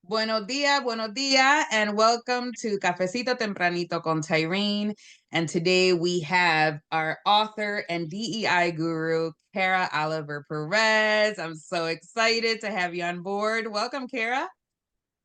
Buenos dias, and welcome to Cafecito Tempranito con Tayrin. And today we have our author and DEI guru, Kara Oliver-Perez. I'm so excited to have you on board. Welcome, Kara.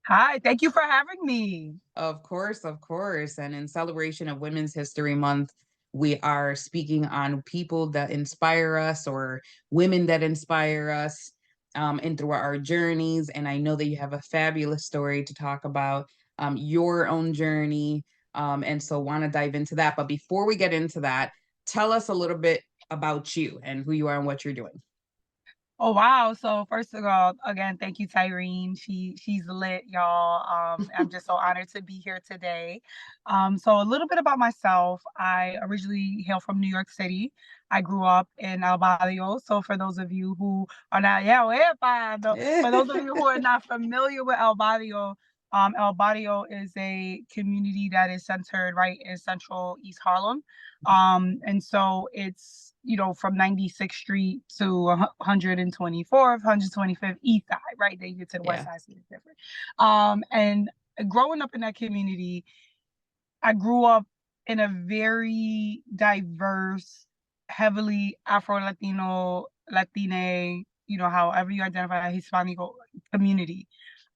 Hi, thank you for having me. Of course, of course. And in celebration of Women's History Month, we are speaking on people that inspire us or women that inspire us and through our journeys. And I know that you have a fabulous story to talk about your own journey. And so want to dive into that. But before we get into that, tell us a little bit about you and who you are and what you're doing. Oh wow. So first of all, again, thank you, Tyreen. She's lit, y'all. I'm just so honored to be here today. So a little bit about myself. I originally hail from New York City. I grew up in El Barrio. So for those of you who are not, yeah, for those of you who are not familiar with El Barrio is a community that is centered right in central East Harlem. And so it's, from 96th Street to 124th, 125th East Side, right? Then you get to the West Yeah. Side, so it's different. And growing up in that community, I grew up in a very diverse, heavily Afro-Latino, Latine, however you identify, Hispanic community.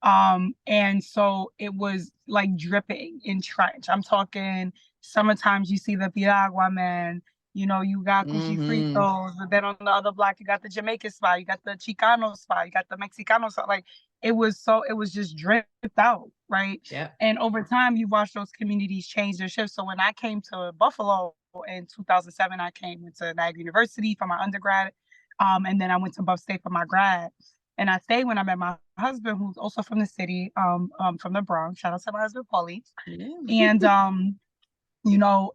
And so it was like dripping in trench. I'm talking summertimes you see the Piragua man, you got Cuchi Mm-hmm. Fritos, but then on the other block you got the Jamaican spot, you got the Chicano spot, you got the Mexicano spot. Like it was just dripped out, right? Yeah. And over time you watch those communities change their shifts. So when I came to Buffalo in 2007, I came into Niagara University for my undergrad. And then I went to Buff State for my grad. And I stayed when I met my husband, who's also from the city, from the Bronx. Shout out to my husband, Paulie. Yeah. And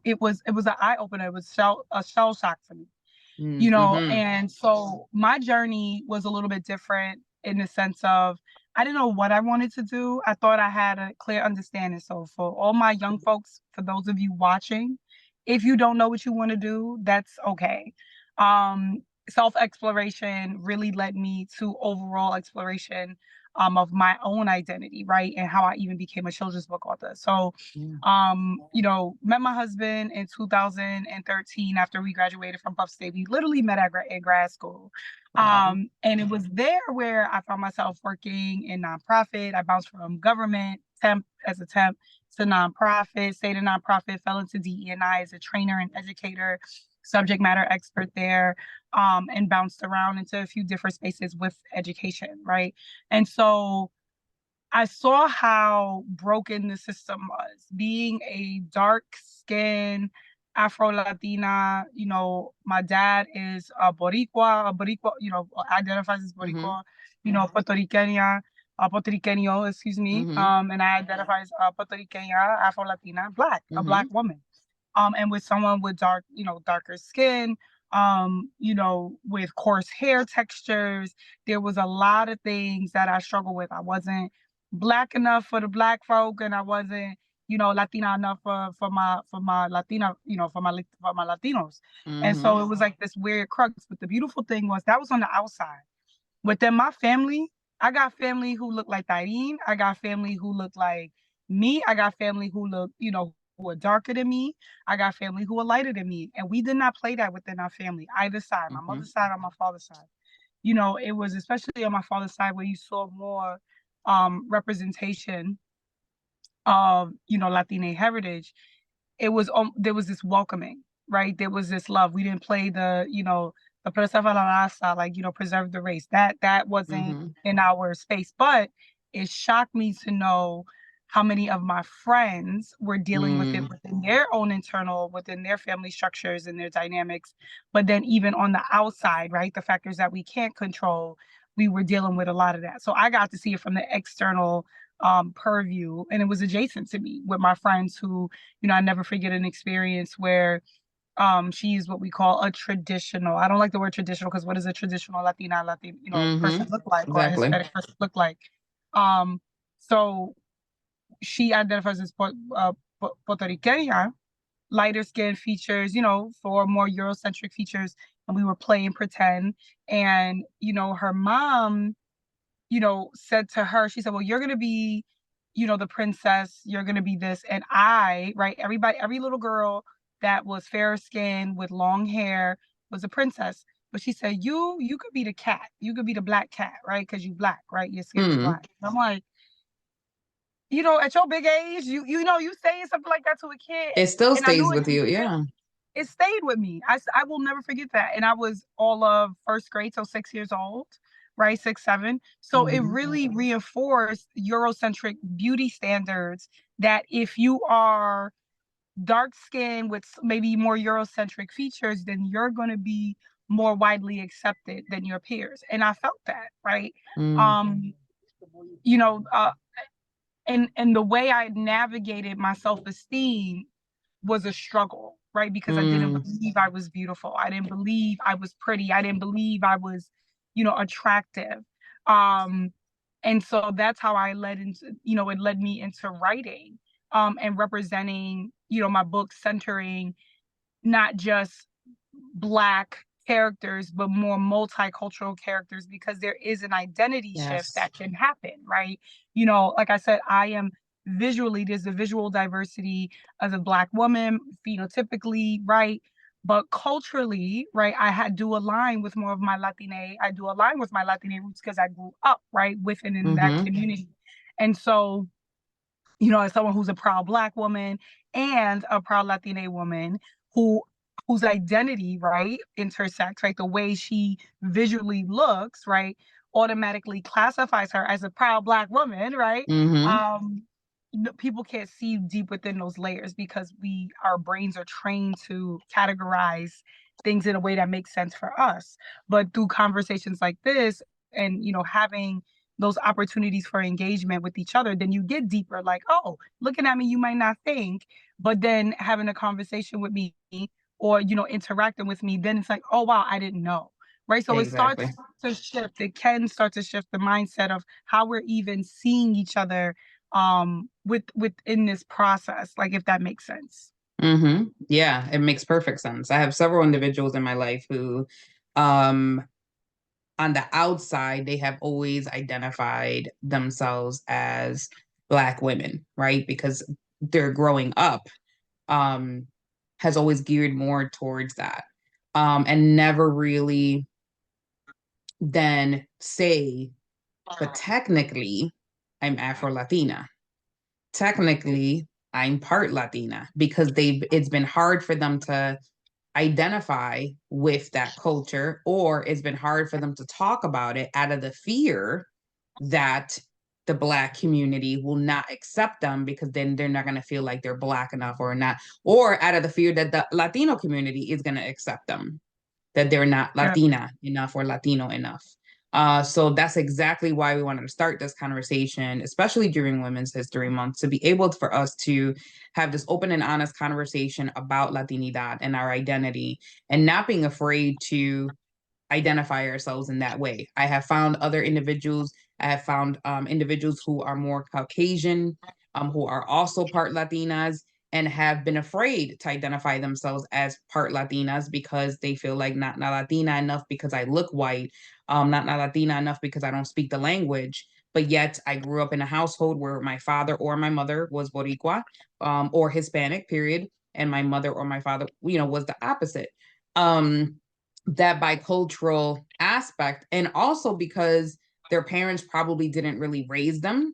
it was an eye opener. It was a shell shock for me. Mm-hmm. And so my journey was a little bit different in the sense of I didn't know what I wanted to do. I thought I had a clear understanding. So for all my young folks, for those of you watching, if you don't know what you want to do, that's okay. Self-exploration really led me to overall exploration of my own identity, right? And how I even became a children's book author. So Yeah. met my husband in 2013 after we graduated from Buff State. We literally met in grad school. Wow. And it was there where I found myself working in nonprofit. I bounced from government temp to nonprofit, stayed in nonprofit, fell into DE&I as a trainer and educator, subject matter expert there, and bounced around into a few different spaces with education, right? And so I saw how broken the system was. Being a dark skinned Afro Latina, my dad is a Boricua, identifies as Mm-hmm. Boricua, Puerto Rican, Puerto Riqueño, excuse me, Mm-hmm. and I identify as Puerto Rican, Afro Latina, a Mm-hmm. black woman, and with someone with darker skin, with coarse hair textures. There was a lot of things that I struggled with. I wasn't black enough for the black folk, and I wasn't, Latina enough for my Latina, for my Latinos. And Mm-hmm. so it was like this weird crux. But the beautiful thing was that was on the outside. Within my family, I got family who look like Tyreen. I got family who look like me. I got family who look, who are darker than me. I got family who are lighter than me. And we did not play that within our family, either side, my Mm-hmm. mother's side or my father's side. It was especially on my father's side where you saw more representation of, Latina heritage. There was this welcoming, right? There was this love. We didn't play the preserva la raza, like, preserve the race. That wasn't Mm-hmm. in our space. But it shocked me to know how many of my friends were dealing with it Mm. within their own within their family structures and their dynamics. But then even on the outside, right, the factors that we can't control, we were dealing with a lot of that. So I got to see it from the external purview, and it was adjacent to me with my friends who, I never forget an experience where she is what we call a traditional. I don't like the word traditional because what does a traditional Latin, Mm-hmm. person look like, or a Exactly. Hispanic person look like? Um, so she identifies as Puerto Rican, lighter skin features, for more Eurocentric features, and we were playing pretend. And her mom, said to her, she said, well, you're going to be, the princess, you're going to be this. And I, right, every little girl that was fair skinned with long hair was a princess. But she said, you could be the cat. You could be the black cat, right? Because you black, right? Your skin is Mm. black. And I'm like, at your big age, you saying something like that to a kid. It still And I knew stays with you. Yeah. it stayed with me. I will never forget that. And I was all of first grade, so 6 years old, right? 6, 7. So it Mm-hmm. really reinforced Eurocentric beauty standards that if you are dark skinned with maybe more Eurocentric features, then you're going to be more widely accepted than your peers. And I felt that, right? Mm. Um, you know, uh, and the way I navigated my self-esteem was a struggle, right? Because I didn't Mm. believe I was beautiful. I didn't believe I was pretty. I didn't believe I was, attractive. Um, and so that's how it led me into writing, and representing, my book centering not just Black characters, but more multicultural characters, because there is an identity shift Yes. that can happen, right? Like I said, there's a visual diversity as a Black woman, phenotypically, right? But culturally, right, do align with more of my Latina. I do align with my Latina roots because I grew up, right, within in that Mm-hmm. community. And so, as someone who's a proud Black woman and a proud Latina woman who whose identity, right, intersects, right, the way she visually looks, right, automatically classifies her as a proud Black woman, right? Mm-hmm. Um, People can't see deep within those layers because our brains are trained to categorize things in a way that makes sense for us. But through conversations like this, and having those opportunities for engagement with each other, then you get deeper, like, oh, looking at me, you might not think, but then having a conversation with me, or interacting with me, then it's like, oh wow, I didn't know, right? So it starts Exactly. to shift. It can start to shift the mindset of how we're even seeing each other, within this process, like, if that makes sense. Mm-hmm. Yeah, it makes perfect sense. I have several individuals in my life who, um, on the outside, they have always identified themselves as Black women, right? Because their growing up, um, has always geared more towards that, and never really then say, but technically, I'm Afro Latina. Technically, I'm part Latina, because it's been hard for them to identify with that culture, or it's been hard for them to talk about it out of the fear that the Black community will not accept them, because then they're not going to feel like they're Black enough, or not, or out of the fear that the Latino community is going to accept them, that they're not Yeah. Latina enough or Latino enough. So that's exactly why we wanted to start this conversation, especially during Women's History Month, to be able for us to have this open and honest conversation about Latinidad and our identity, and not being afraid to identify ourselves in that way. I have found other individuals, I have found individuals who are more Caucasian, who are also part Latinas, and have been afraid to identify themselves as part Latinas, because they feel like not Latina enough because I look white, not Latina enough because I don't speak the language. But yet I grew up in a household where my father or my mother was Boricua, or Hispanic, period. And my mother or my father, was the opposite. Um, that bicultural aspect, and also because their parents probably didn't really raise them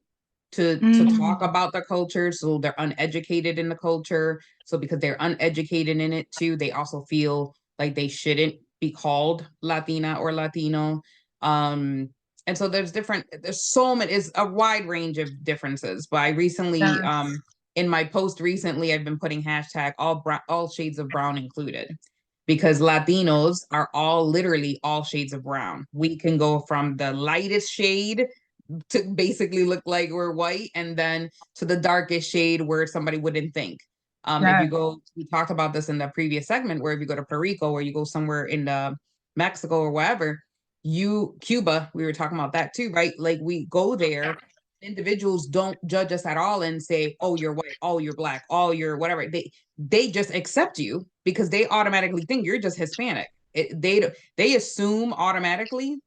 to talk Mm, about the culture, so they're uneducated in the culture. So because they're uneducated in it too, they also feel like they shouldn't be called Latina or Latino. um and so there's so many, it's a wide range of differences. But I recently, yes. in my post recently, I've been putting hashtag all shades of brown included, because Latinos are all literally all shades of brown. We can go from the lightest shade to basically look like we're white, and then to the darkest shade where somebody wouldn't think. If you Yes. go, we talked about this in the previous segment, where if you go to Puerto Rico, or you go somewhere in the Mexico or wherever, Cuba, we were talking about that too, right? Like, we go there, individuals don't judge us at all and say, oh, you're white, oh, you're Black, oh, you're whatever. They just accept you, because they automatically think you're just Hispanic. They assume automatically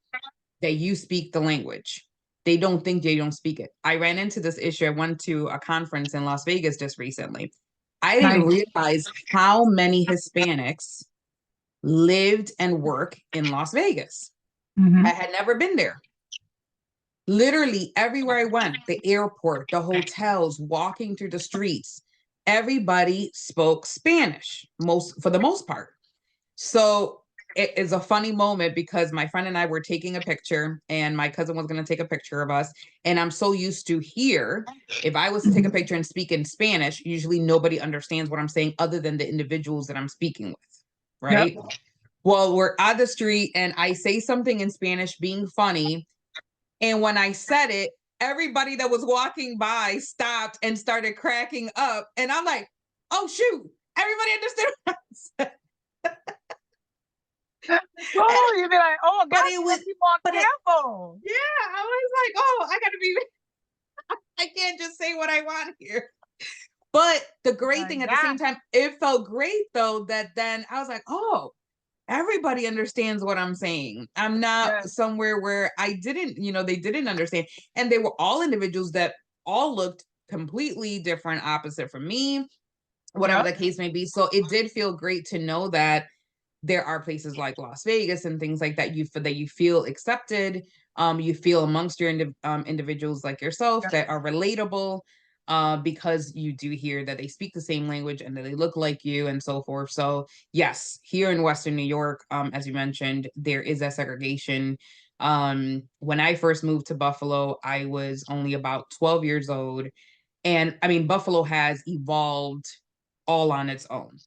that you speak the language. they don't think they don't speak it. I ran into this issue. I went to a conference in Las Vegas just recently. I didn't Nice. realize how many Hispanics lived and work in Las Vegas. I Hmm. had never been there. Literally everywhere I went, the airport, the hotels, walking through the streets, everybody spoke Spanish, most for the most part. So it is a funny moment because my friend and I were taking a picture, and my cousin was going to take a picture of us. And I'm so used to here, if I was to take a Hmm. picture and speak in Spanish, usually nobody understands what I'm saying other than the individuals that I'm speaking with, Yep. right? Well, we're on the street and I say something in Spanish being funny. And when I said it, everybody that was walking by stopped and started cracking up. And I'm like, oh, shoot, everybody understood what I said. Oh, you'd be like, oh But gosh, it you was, gotta be more but it, careful. yeah, I was like, oh, I gotta be, I can't just say what I want here. But the great My thing at the God. same time, it felt great though, that then I was like, oh, everybody understands what I'm saying. I'm not Yes. somewhere where I didn't, they didn't understand. And they were all individuals that all looked completely different, opposite from me, whatever Yep. the case may be. So it did feel great to know that there are places like Las Vegas and things like that you feel accepted. You feel amongst your individuals like yourself Yep. that are relatable, because you do hear that they speak the same language and that they look like you and so forth. So yes, here in Western New York, as you mentioned, there is that segregation. When I first moved to Buffalo, I was only about 12 years old, and I mean Buffalo has evolved all on its own.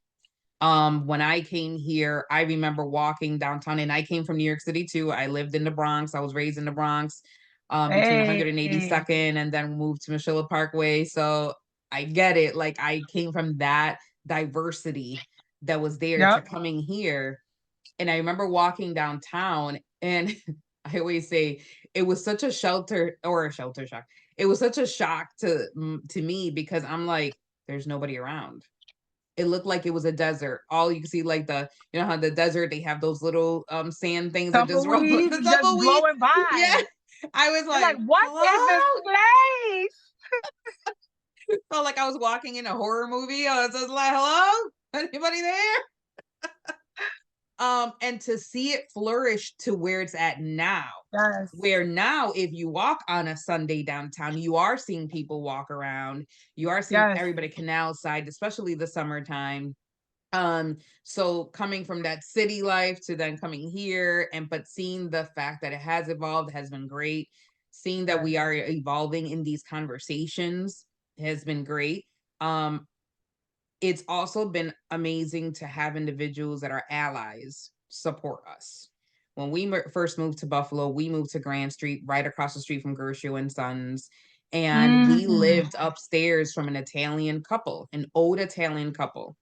When I came here, I remember walking downtown, and I came from New York City too. I lived in the Bronx. I was raised in the Bronx, between Hey. 182nd and then moved to Mashilla Parkway. So I get it. Like I came from that diversity that was there to Yep. coming here. And I remember walking downtown, and I always say it was such a shelter shock. It was such a shock to me because I'm like, there's nobody around. It looked like it was a desert. All you can see, like how the desert, they have those little sand things that just roll, Tumbleweeds the just tumbleweed. blowing Yeah. by. I was You're like, like, what is this hello. place? Felt like I was walking in a horror movie. I was just like, hello? Anybody there? And to see it flourish to where it's at now, Yes. where now if you walk on a Sunday downtown, you are seeing people walk around, you are seeing Yes. everybody canal side, especially the summertime. So coming from that city life to then coming here, and but seeing the fact that it has evolved has been great. Seeing that we Yes. are evolving in these conversations has been great. um it's also been amazing to have individuals that are allies support us. When we first moved to Buffalo, we moved to Grand Street, right across the street from Gershua and Sons, and we Mm. lived upstairs from an Italian couple, an old Italian couple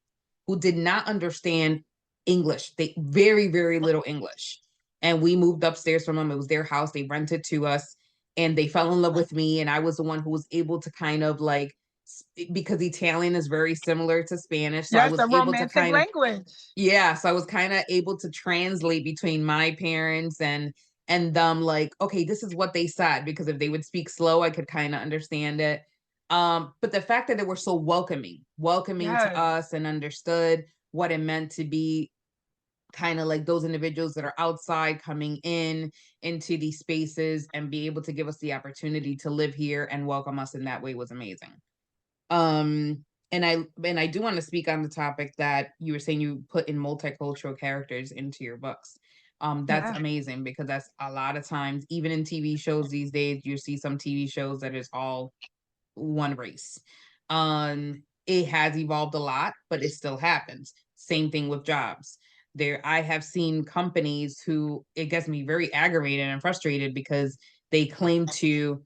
who did not understand English. They very, very little English. And we moved upstairs from them. It was their house. They rented to us, and they fell in love with me. And I was the one who was able to kind of like, because Italian is very similar to Spanish. So I Yes, was a able to romantic kind of, language. yeah. So I was kind of able to translate between my parents and them, like, okay, this is what they said, because if they would speak slow, I could kind of understand it. But the fact that they were so welcoming to Yes. us and understood what it meant to be kind of like those individuals that are outside coming into these spaces and be able to give us the opportunity to live here and welcome us in that way was amazing. Um, and I do want to speak on the topic that you were saying you put in multicultural characters into your books. That's Yeah. amazing because that's a lot of times, even in TV shows these days, you see some TV shows that is all one race. It has evolved a lot, but it still happens. Same thing with jobs. There, I have seen companies who it gets me very aggravated and frustrated because they claim to,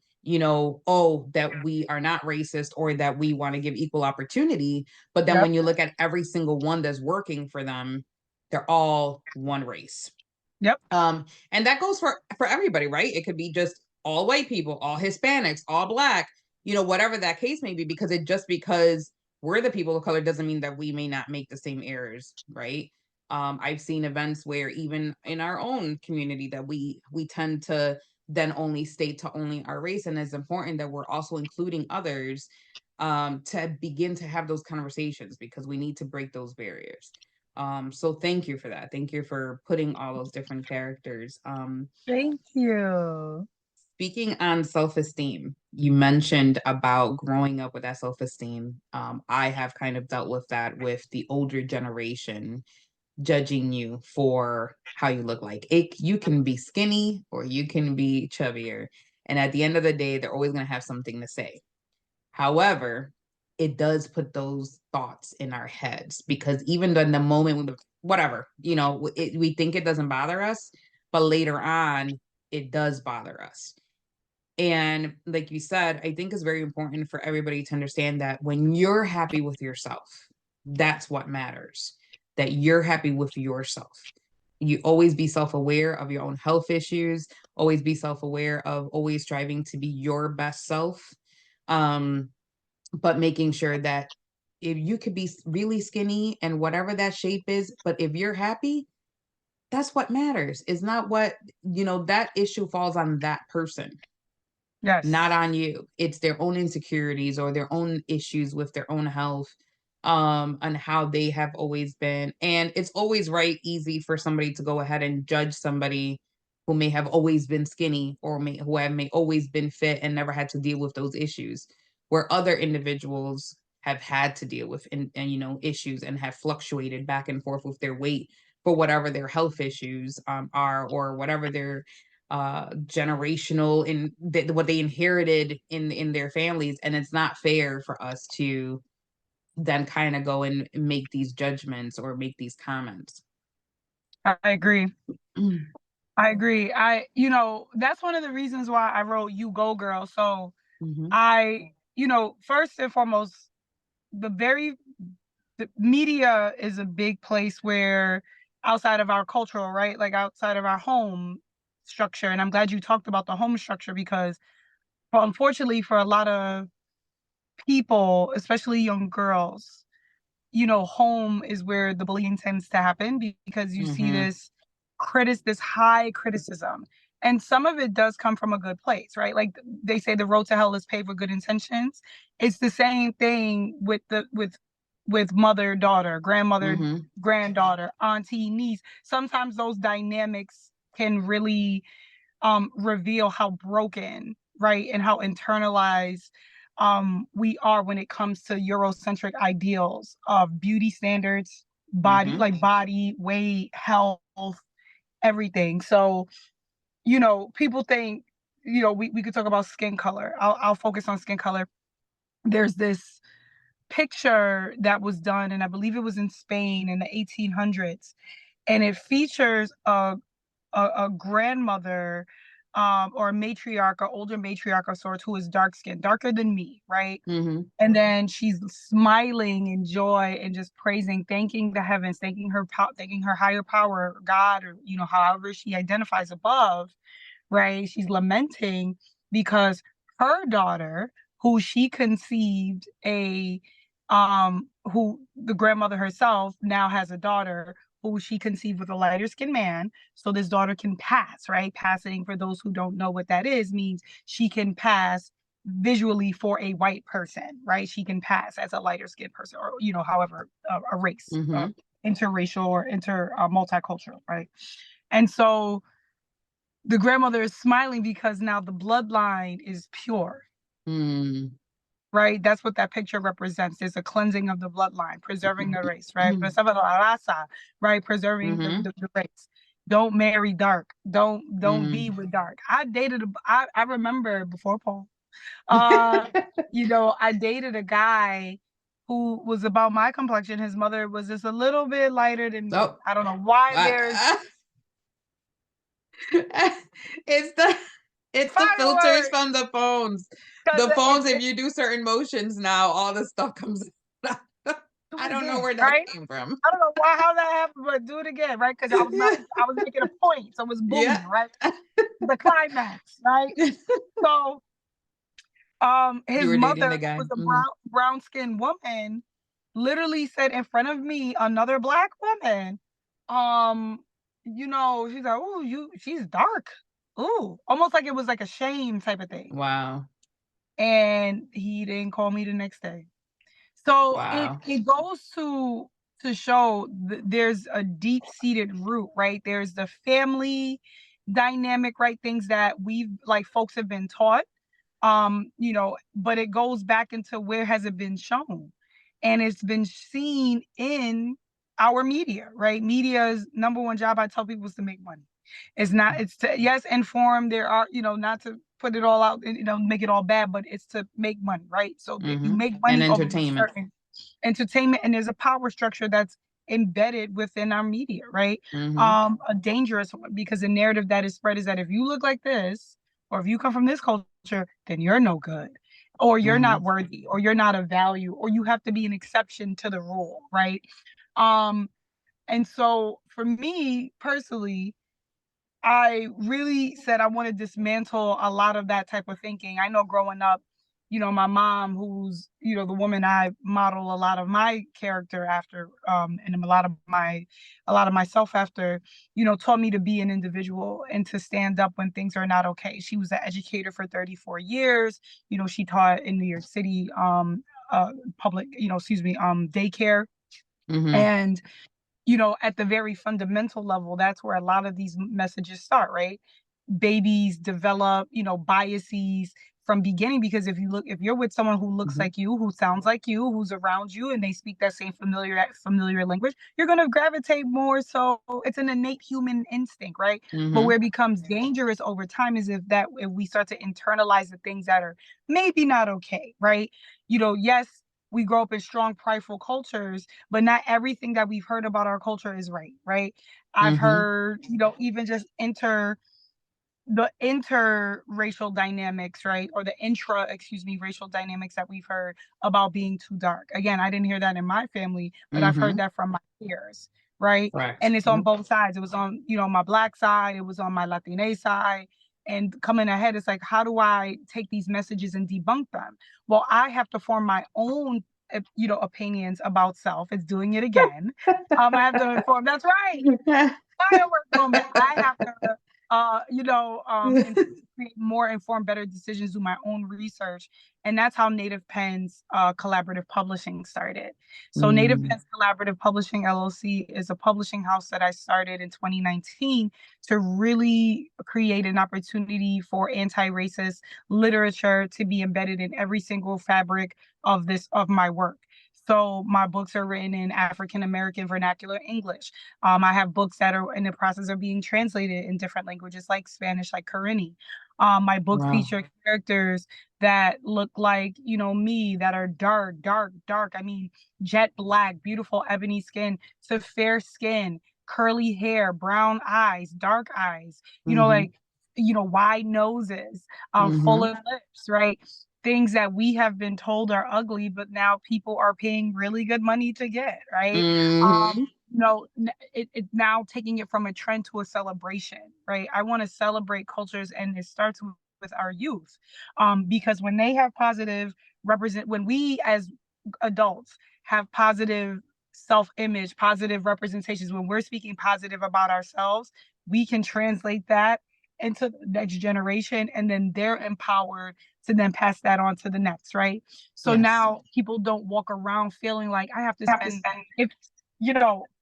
oh, that we are not racist or that we want to give equal opportunity. But then Yep. when you look at every single one that's working for them, they're all one race. Yep. And that goes for everybody, right? It could be just all white people, all Hispanics, all black, whatever that case may be, because because we're the people of color doesn't mean that we may not make the same errors, right? I've seen events where even in our own community that we tend to then only state to only our race. And it's important that we're also including others, to begin to have those conversations, because we need to break those barriers. So thank you for that. Thank you for putting all those different characters. Thank you. Speaking on self-esteem, you mentioned about growing up with that self-esteem. I have kind of dealt with that with the older generation judging you for how you look. Like, you can be skinny or you can be chubbier, and at the end of the day, they're always going to have something to say. However, it does put those thoughts in our heads, because even in the moment, whatever, we think it doesn't bother us, but later on, it does bother us. And like you said, I think it's very important for everybody to understand that when you're happy with yourself, that's what matters. That you're happy with yourself. You always be self aware of your own health issues, always be self aware of always striving to be your best self. Um, but making sure that if you could be really skinny and whatever that shape is, but if you're happy, that's what matters. It's not what, that issue falls on that person, not Yes. on you. It's their own insecurities or their own issues with their own health, and how they have always been. And it's always easy for somebody to go ahead and judge somebody who may have always been skinny, or may always been fit and never had to deal with those issues, where other individuals have had to deal with, and issues, and have fluctuated back and forth with their weight for whatever their health issues are, or whatever their generational in what they inherited in their families. And it's not fair for us to then kind of go and make these judgments or make these comments. I agree. I agree. That's one of the reasons why I wrote You Go Girl. So Mm-hmm. first and foremost, the very the media is a big place where outside of our cultural, right? Like outside of our home structure. And I'm glad you talked about the home structure because unfortunately for a lot of people, especially young girls, home is where the bullying tends to happen because you see Mm-hmm. this high criticism. And some of it does come from a good place, right? Like they say the road to hell is paved with good intentions. It's the same thing with mother, daughter, grandmother, Mm-hmm. granddaughter, auntie, niece. Sometimes those dynamics can really reveal how broken, right, and how internalized we are when it comes to Eurocentric ideals of beauty standards, body, Mm-hmm. like body, weight, health, everything. So, people think, we could talk about skin color. I'll focus on skin color. There's this picture that was done, and I believe it was in Spain in the 1800s, and it features a grandmother or a matriarch, or older matriarch of sorts, who is dark skinned, darker than me, right? Mm-hmm. And then she's smiling in joy and just praising, thanking the heavens, thanking her higher power, God, or however she identifies above, right? She's lamenting because her daughter, who she conceived who the grandmother herself now has a daughter who she conceived with a lighter skinned man. So this daughter can pass, right? Passing, for those who don't know what that is, means she can pass visually for a white person, right? She can pass as a lighter skinned person, or, however, a race, Mm-hmm. interracial or multicultural, right? And so the grandmother is smiling because now the bloodline is pure, Mm-hmm. right? That's what that picture represents. There's a cleansing of the bloodline, preserving the race, right? Preserving la raza, right? Preserving Mm-hmm. the race. Don't marry dark. Don't be Mm-hmm. with dark. I remember before Paul. I dated a guy who was about my complexion. His mother was just a little bit lighter than me. Oh, I don't know why there's it's the it's the filters fireworks. from the phones. Because The phones, if it you do certain motions now, all this stuff comes out. do I it don't know again, where that right? came from. I don't know how that happened, but do it again, right? Because I was making a point, so it was Yeah. booming, right? The climax, right? So, You his were dating mother, the who guy. was a Mhm. brown skinned woman, literally said in front of me, another black woman, um, she's like, "Oh, she's dark." ooh, almost like it was like a shame type of thing. Wow. And he didn't call me the next day. So Wow. it goes to show there's a deep-seated root, right? There's the family dynamic, right? Things that we've like folks have been taught. But it goes back into where has it been shown? And it's been seen in our media, right? Media's number one job, I tell people, is to make money. It's not, it's to, yes, inform. There are, not to put it all out, make it all bad, but it's to make money, right? So that you Mm-hmm. make And money off of a entertainment. certain entertainment, and there's a power structure that's embedded within our media, right? Mm-hmm. A dangerous one, because the narrative that is spread is that if you look like this, or if you come from this culture, then you're no good, or you're Mm-hmm. not worthy, or you're not of value, or you have to be an exception to the rule, right? Um, and so for me personally, I really said I want to dismantle a lot of that type of thinking. I know growing up, my mom, who's, the woman I model a lot of my character after, and a lot of myself after, taught me to be an individual and to stand up when things are not okay. She was an educator for 34 years. She taught in New York City, public, daycare. Mm-hmm. And at the very fundamental level, that's where a lot of these messages start, right? Babies develop, biases from beginning, because if you're with someone who looks Mm-hmm. like you, who sounds like you, who's around you, and they speak that same familiar language, you're going to gravitate more. So it's an innate human instinct, right? But Mm-hmm. where it becomes dangerous over time is if we start to internalize the things that are maybe not okay, right? Yes, we grow up in strong, prideful cultures, but not everything that we've heard about our culture is right, right? I've Mm-hmm. heard, even just the interracial dynamics, right? Or the racial dynamics that we've heard about being too dark. Again, I didn't hear that in my family, but I've heard Mm-hmm. that from my peers, right? Correct. And it's on Yep. both sides. It was on, my Black side, it was on my Latina side. And coming ahead, it's like, how do I take these messages and debunk them? Well, I have to form my own, opinions about self. It's doing it again. I have to inform. That's right, firework moment. I have to, create more informed, better decisions, do my own research. And that's how Native Pen's collaborative publishing started. So Native Mm-hmm. Pen's Collaborative Publishing LLC is a publishing house that I started in 2019 to really create an opportunity for anti-racist literature to be embedded in every single fabric of my work. So my books are written in African American vernacular English. I have books that are in the process of being translated in different languages like Spanish, like Karenni. My books Wow. feature characters that look like, me, that are dark, dark, dark. I mean, jet black, beautiful ebony skin to fair skin, curly hair, brown eyes, dark eyes, Mm-hmm. like, wide noses, Mm-hmm. fuller lips, right? Things that we have been told are ugly, but now people are paying really good money to get, right? Mm-hmm. It's now taking it from a trend to a celebration, right? I want to celebrate cultures, and it starts with our youth, because when they have when we as adults have positive self-image, positive representations, when we're speaking positive about ourselves, we can translate that into the next generation, and then they're empowered to then pass that on to the next, right? So Yes. now people don't walk around feeling like I have to spend, if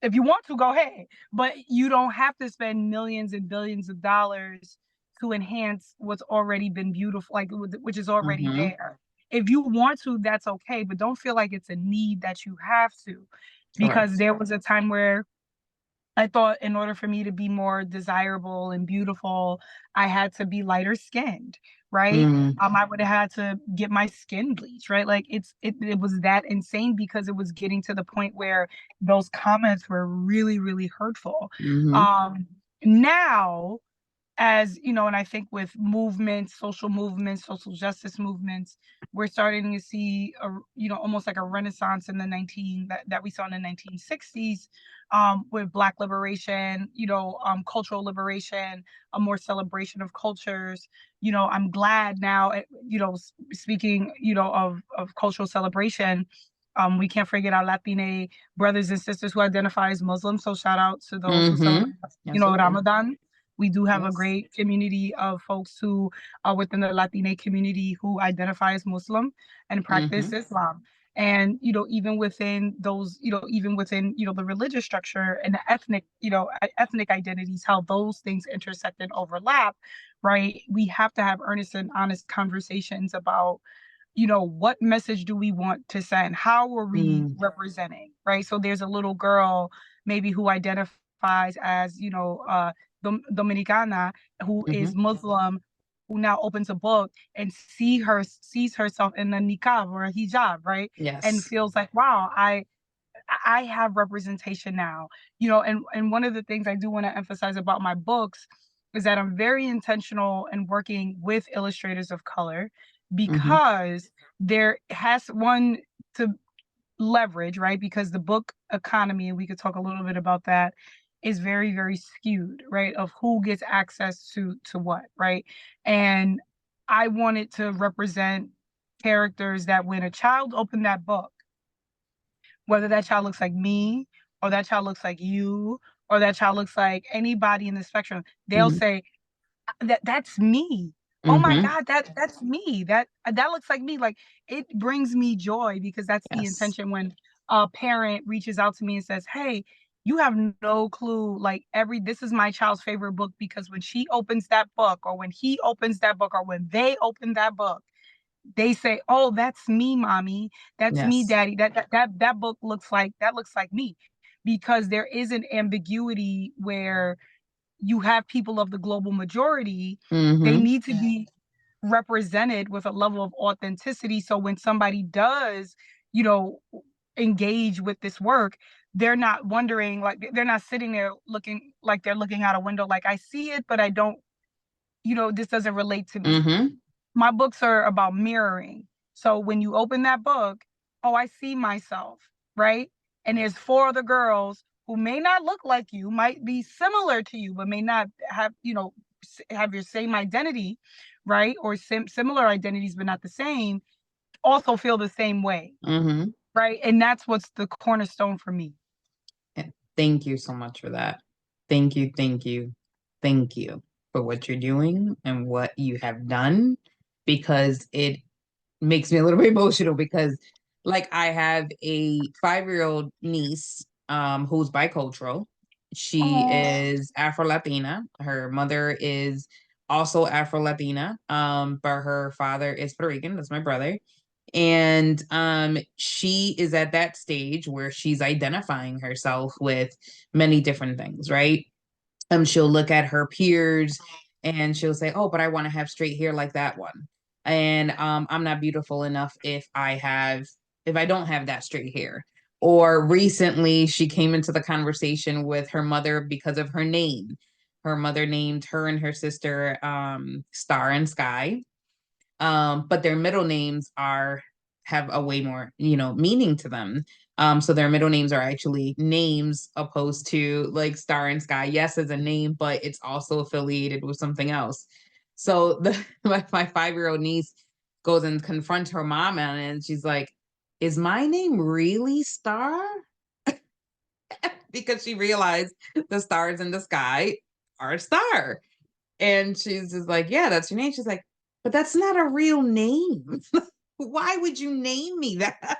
if you want to, go ahead, but you don't have to spend millions and billions of dollars to enhance what's already been beautiful, like which is already Mm-hmm. there. If you want to, that's okay, but don't feel like it's a need that you have to, because Correct. there was a time where I thought in order for me to be more desirable and beautiful, I had to be lighter skinned, right? Mm. I would have had to get my skin bleached, right? Like it was that insane, because it was getting to the point where those comments were really, really hurtful. Mm-hmm. Now, as and I think with movements, social justice movements, we're starting to see almost like a renaissance in the 19 that we saw in the 1960s, with Black liberation, cultural liberation, a more celebration of cultures. I'm glad now, speaking of cultural celebration, we can't forget our Latina brothers and sisters who identify as Muslim. So shout out to those who Mm-hmm. celebrate, Absolutely. Ramadan. We do have a Yes. great community of folks who are within the Latina community who identify as Muslim and practice Mm-hmm. Islam. And even within those, even within the religious structure and the ethnic, ethnic identities, how those things intersect and overlap, right? We have to have earnest and honest conversations about what message do we want to send? How are we Mm. representing, right? So there's a little girl maybe who identifies as, Dominicana, who Mm-hmm. is Muslim, who now opens a book and sees herself in a niqab or a hijab, right? And Yes. feels like, wow, I have representation now. And one of the things I do want to emphasize about my books is that I'm very intentional in working with illustrators of color Mm-hmm. because there has one to leverage, right? Because the book economy, and we could talk a little bit about that, is very, very skewed, right? Of who gets access to what, right? And I wanted to represent characters that when a child opened that book, whether that child looks like me or that child looks like you or that child looks like anybody in the spectrum, they'll Mm-hmm. say that's me. Oh my Mm-hmm. God, that's me. That looks like me. Like, it brings me joy because that's the Yes. intention when a parent reaches out to me and says, "Hey, you have no clue. Like, this is my child's favorite book because when she opens that book, or when he opens that book, or when they open that book, they say, "Oh, that's me, mommy. That's me, Yes. daddy. That book looks like me," because there is an ambiguity where you have people of the global majority. They Mm-hmm. need to be represented with a level of authenticity. So when somebody does, you know, engage with this work, they're not wondering, like they're not sitting there looking like they're looking out a window, like I see it, but I don't, this doesn't relate to me. Mm-hmm. My books are about mirroring. So when you open that book, oh, I see myself, right? And there's four other girls who may not look like you, might be similar to you, but may not have, have your same identity, right? Or similar identities, but not the same, also feel the same way, Mm-hmm. right? And that's what's the cornerstone for me. Thank you so much for that. Thank you, thank you, thank you for what you're doing and what you have done, because it makes me a little bit emotional because like I have a 5-year-old niece who's bicultural. She Oh, is Afro Latina. Her mother is also Afro Latina, but her father is Puerto Rican. That's my brother. And she is at that stage where she's identifying herself with many different things, right? She'll look at her peers and she'll say, "Oh, but I want to have straight hair like that one." And I'm not beautiful enough if I don't have that straight hair. Or recently, she came into the conversation with her mother because of her name. Her mother named her and her sister Star and Sky, but their middle names are have a way more meaning to them. So their middle names are actually names opposed to like Star and Sky. Yes, as a name, but it's also affiliated with something else. So my 5-year-old niece goes and confronts her mom on it, and she's like, "Is my name really Star?" Because she realized the stars in the sky are a star. And she's just like, "Yeah, that's your name." She's like, "But that's not a real name. Why would you name me that?"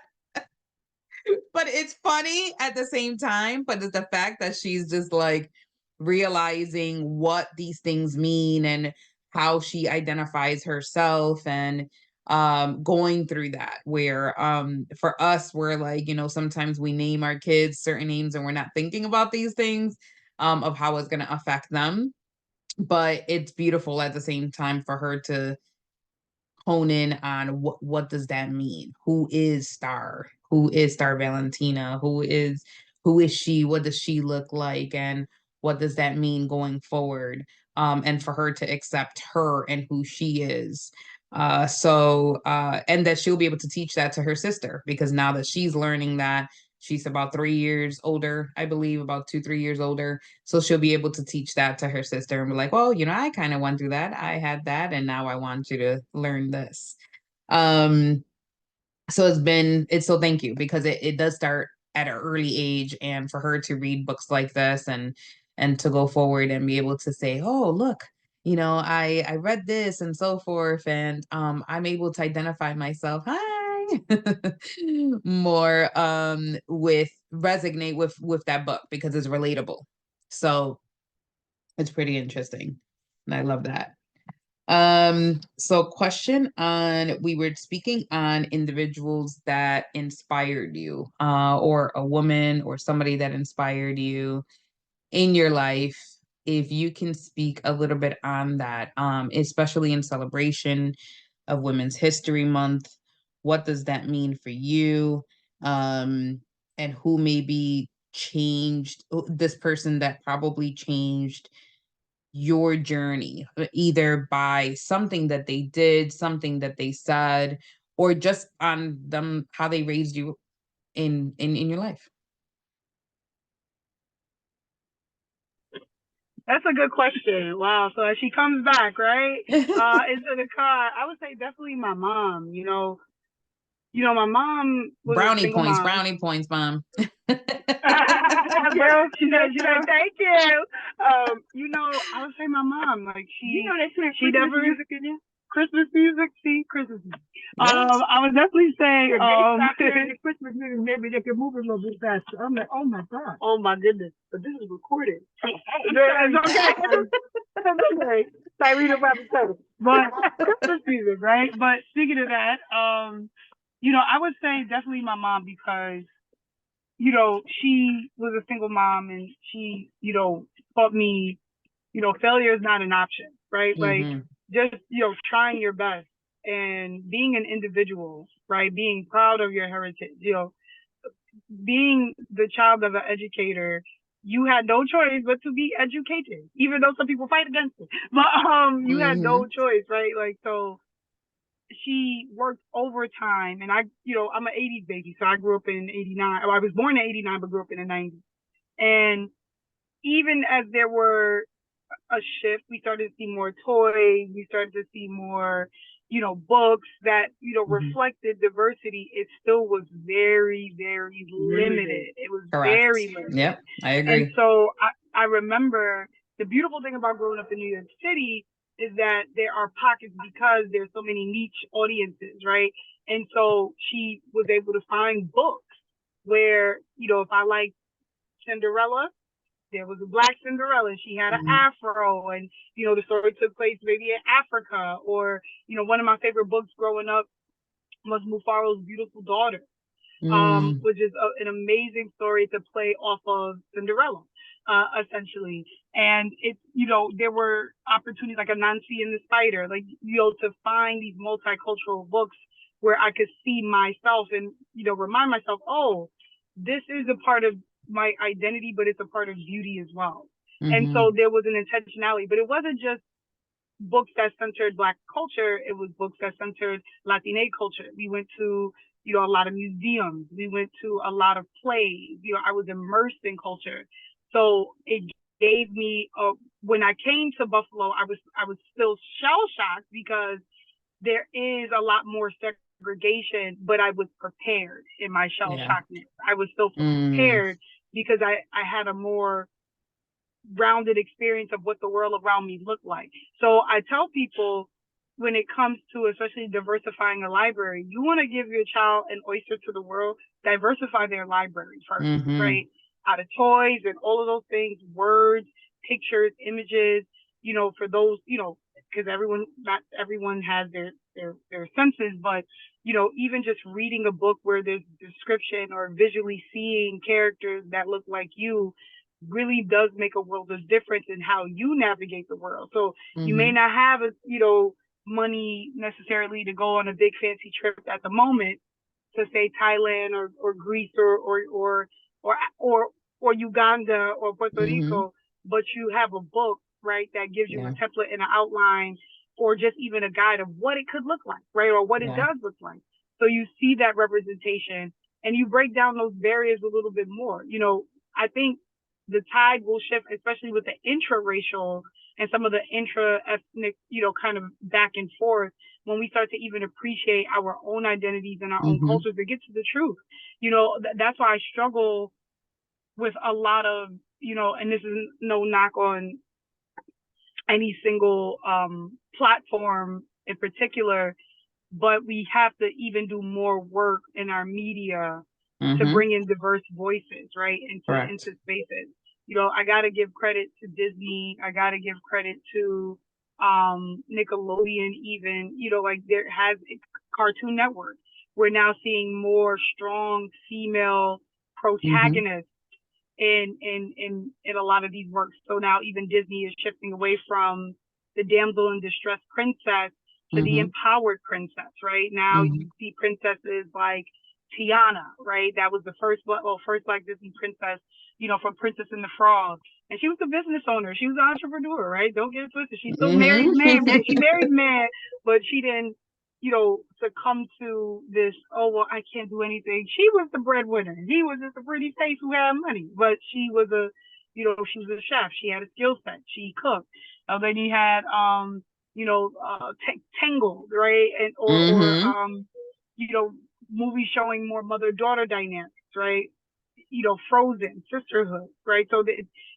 But it's funny at the same time. But it's the fact that she's just like realizing what these things mean and how she identifies herself, and going through that, where for us, we're like, sometimes we name our kids certain names and we're not thinking about these things, of how it's going to affect them. But it's beautiful at the same time for her to hone in on what does that mean? Who is Star? Who is Star Valentina? Who is she? What does she look like? And what does that mean going forward? And for her to accept her and who she is. And that she'll be able to teach that to her sister, because now that she's learning that, she's about 3 years older, I believe, about 2, 3 years older. So she'll be able to teach that to her sister and be like, "Well, I kind of went through that. I had that, and now I want you to learn this." Um, so so thank you, because it does start at an early age, and for her to read books like this and and to go forward and be able to say, oh, look, I read this and so forth, and I'm able to identify myself, hi, more with resonate with that book because it's relatable. So it's pretty interesting. And I love that. So question on, we were speaking on individuals that inspired you, or a woman or somebody that inspired you in your life. If you can speak a little bit on that, especially in celebration of Women's History Month, what does that mean for you? And who maybe changed, this person that probably changed your journey, either by something that they did, something that they said, or just on them, how they raised you in your life? That's a good question. Wow. So as she comes back, right, into the car, I would say definitely my mom. My mom was a Brownie single points, mom. brownie points, mom. Girl, she's like, thank you. I would say my mom, like she never music in you. Christmas music, see, Christmas music. Yes. I would definitely say, the Christmas music, maybe they could move a little bit faster. I'm like, oh my God. Oh my goodness. But this is recorded. It's okay. It's okay. Tyreen about to tell it. But Christmas music, right? But speaking of that, I would say definitely my mom because she was a single mom and she, taught me, failure is not an option, right? Mm-hmm. Like just, trying your best and being an individual, right? Being proud of your heritage, being the child of an educator, you had no choice but to be educated, even though some people fight against it. But you had no choice, right? Like, so she worked overtime, and I'm an 80s baby, so I grew up in 89. I was born in 89, but grew up in the 90s. And even as there were a shift, we started to see more toys, we started to see more, books that, reflected diversity. It still was very, very limited. It was Correct. Very limited. Yep, I agree. And so I remember the beautiful thing about growing up in New York City is that there are pockets because there's so many niche audiences, right? And so she was able to find books where, if I like Cinderella, there was a Black Cinderella and she had an afro, and, the story took place maybe in Africa, or, one of my favorite books growing up was Mufaro's Beautiful Daughter, which is an amazing story to play off of Cinderella, essentially. And it's, there were opportunities like Anansi and the Spider, like, to find these multicultural books where I could see myself and, remind myself, oh, this is a part of my identity, but it's a part of beauty as well. And so there was an intentionality, but it wasn't just books that centered Black culture. It was books that centered Latina culture. We went to, a lot of museums. We went to a lot of plays. I was immersed in culture. So it gave me, when I came to Buffalo, I was still shell shocked because there is a lot more segregation, but I was prepared in my shell shockedness. I was still prepared because I had a more rounded experience of what the world around me looked like. So I tell people, when it comes to especially diversifying a library, you want to give your child an oyster to the world, diversify their library first, right? Out of toys and all of those things, words, pictures, images, for those, because not everyone has their senses, but, even just reading a book where there's description or visually seeing characters that look like you really does make a world of difference in how you navigate the world. So you may not have, money necessarily to go on a big fancy trip at the moment to say Thailand or Greece or Uganda or Puerto Rico, but you have a book, right, that gives you a template and an outline, or just even a guide of what it could look like, right, or what it does look like. So you see that representation and you break down those barriers a little bit more. I think the tide will shift, especially with the intraracial and some of the intra-ethnic, kind of back and forth, when we start to even appreciate our own identities and our own cultures, to get to the truth. That's why I struggle with a lot of, and this is no knock on any single platform in particular, but we have to even do more work in our media to Mm-hmm. bring in diverse voices, right, Correct. into spaces. I got to give credit to Disney. I got to give credit to Nickelodeon, even. Like there has Cartoon Network. We're now seeing more strong female Mm-hmm. protagonists in a lot of these works. So now even Disney is shifting away from the damsel in distress princess to the Mm-hmm. empowered princess. Right now, Mm-hmm. you see princesses like Tiana. Right, that was the first Black Disney princess. From Princess and the Frog, and she was a business owner. She was an entrepreneur. Right, don't get it twisted. She still married man. Mm-hmm. She married man, but she didn't succumb to this, oh, well, I can't do anything. She was the breadwinner. He was just a pretty face who had money. But she was she was a chef. She had a skill set. She cooked. Then you had, Tangled, right? And, Mm-hmm. you know, movies showing more mother-daughter dynamics, right? Frozen, sisterhood, right? So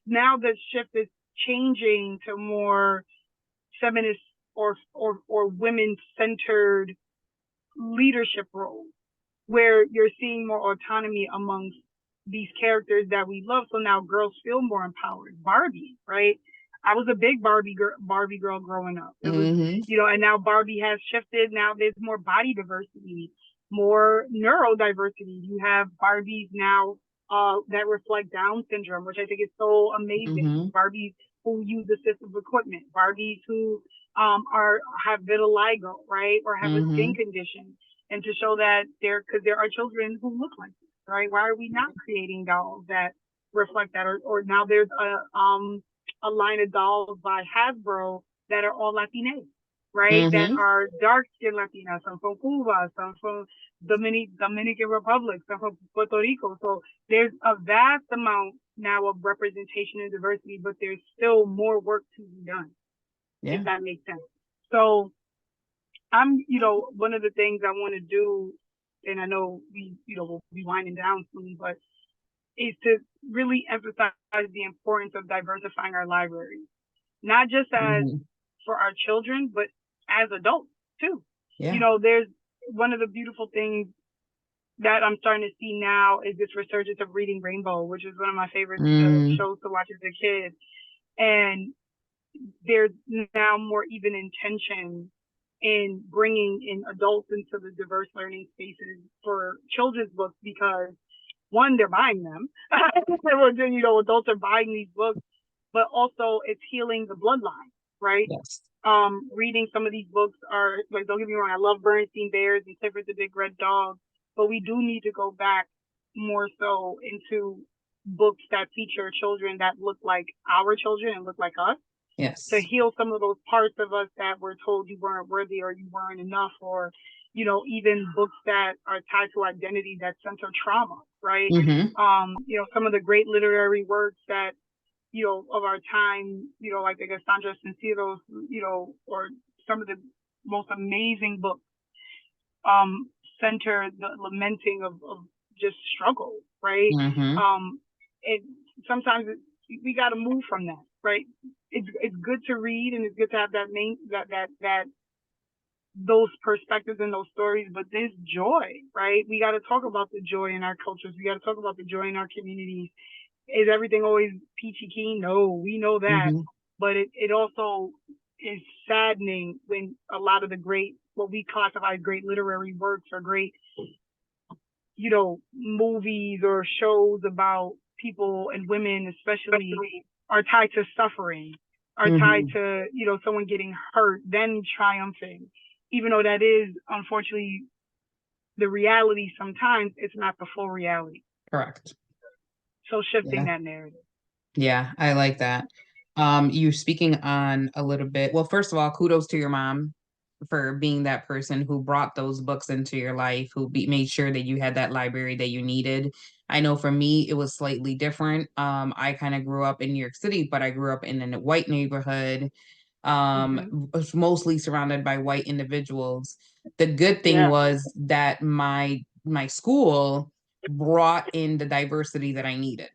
now the shift is changing to more feminist or women centered leadership roles where you're seeing more autonomy amongst these characters that we love. So now girls feel more empowered. Barbie, right? I was a big Barbie girl growing up. It was, Mm-hmm. and now Barbie has shifted. Now there's more body diversity, more neurodiversity. You have Barbies now that reflect Down syndrome, which I think is so amazing. Mm-hmm. Barbies who use assistive equipment, Barbies who are have vitiligo, right, or have a skin Mm-hmm. condition, and to show that because there are children who look like this, right? Why are we not creating dolls that reflect that? Or now there's a line of dolls by Hasbro that are all Latinx, right? That Mm-hmm. are dark skinned Latinas, some from Cuba, some from Dominican Republic, some from Puerto Rico. So there's a vast amount now of representation and diversity, but there's still more work to be done, if Yeah. that makes sense. So one of the things I want to do, and I know we'll be winding down soon, but is to really emphasize the importance of diversifying our libraries, not just as Mm-hmm. for our children, but as adults too. Yeah. There's one of the beautiful things that I'm starting to see now is this resurgence of Reading Rainbow, which is one of my favorite Mm-hmm. shows to watch as a kid. And there's now more even intention in bringing in adults into the diverse learning spaces for children's books because one, they're buying them. Adults are buying these books, but also it's healing the bloodline, right? Yes. Reading some of these books are like, don't get me wrong, I love Bernstein Bears and Clifford the Big Red Dog, but we do need to go back more so into books that feature children that look like our children and look like us to Yes. heal some of those parts of us that were told you weren't worthy or you weren't enough, or even books that are tied to identity that center trauma, right? Mm-hmm. Some of the great literary works that of our time, like the Cassandra Sinceros, or some of the most amazing books center the lamenting of just struggle, right? Mm-hmm. It sometimes we got to move from that, right? It's good to read and it's good to have that those perspectives and those stories, but there's joy, right? We got to talk about the joy in our cultures. We got to talk about the joy in our communities. Is everything always peachy keen? No, we know that, Mm-hmm. but it also is saddening when a lot of the great what we classify as great literary works or great movies or shows about people and women especially are tied to suffering, are tied Mm-hmm. to, someone getting hurt, then triumphing. Even though that is unfortunately the reality, sometimes it's not the full reality. Correct. So shifting Yeah. that narrative. Yeah, I like that. You speaking on a little bit. Well, first of all, kudos to your mom for being that person who brought those books into your life, who made sure that you had that library that you needed. I know for me, it was slightly different. I kind of grew up in New York City, but I grew up in a white neighborhood, Mm-hmm. was mostly surrounded by white individuals. The good thing Yeah. was that my school brought in the diversity that I needed.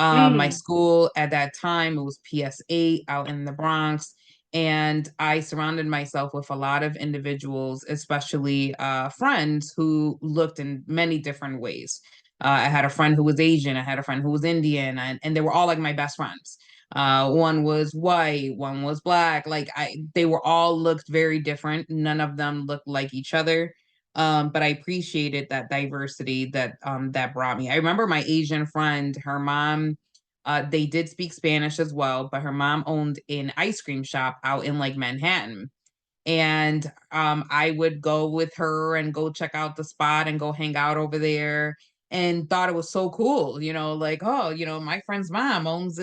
My Mm. school at that time, it was PS8 out in the Bronx. And I surrounded myself with a lot of individuals, especially friends who looked in many different ways. I had a friend who was Asian, I had a friend who was Indian, and they were all like my best friends. One was white, one was black. They were all looked very different. None of them looked like each other. But I appreciated that diversity that brought me. I remember my Asian friend, her mom, they did speak Spanish as well, but her mom owned an ice cream shop out in like Manhattan. And I would go with her and go check out the spot and go hang out over there, and thought it was so cool, like, oh, my friend's mom owns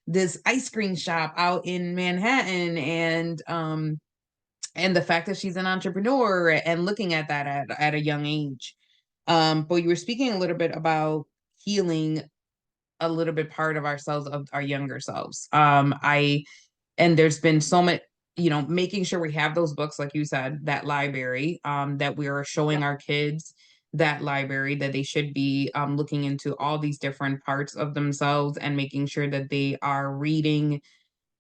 this ice cream shop out in Manhattan. And the fact that she's an entrepreneur and looking at that at a young age. But you were speaking a little bit about healing a little bit part of ourselves, of our younger selves. And there's been so much, making sure we have those books, like you said, that library, that we are showing Yep. our kids that library, that they should be looking into all these different parts of themselves, and making sure that they are reading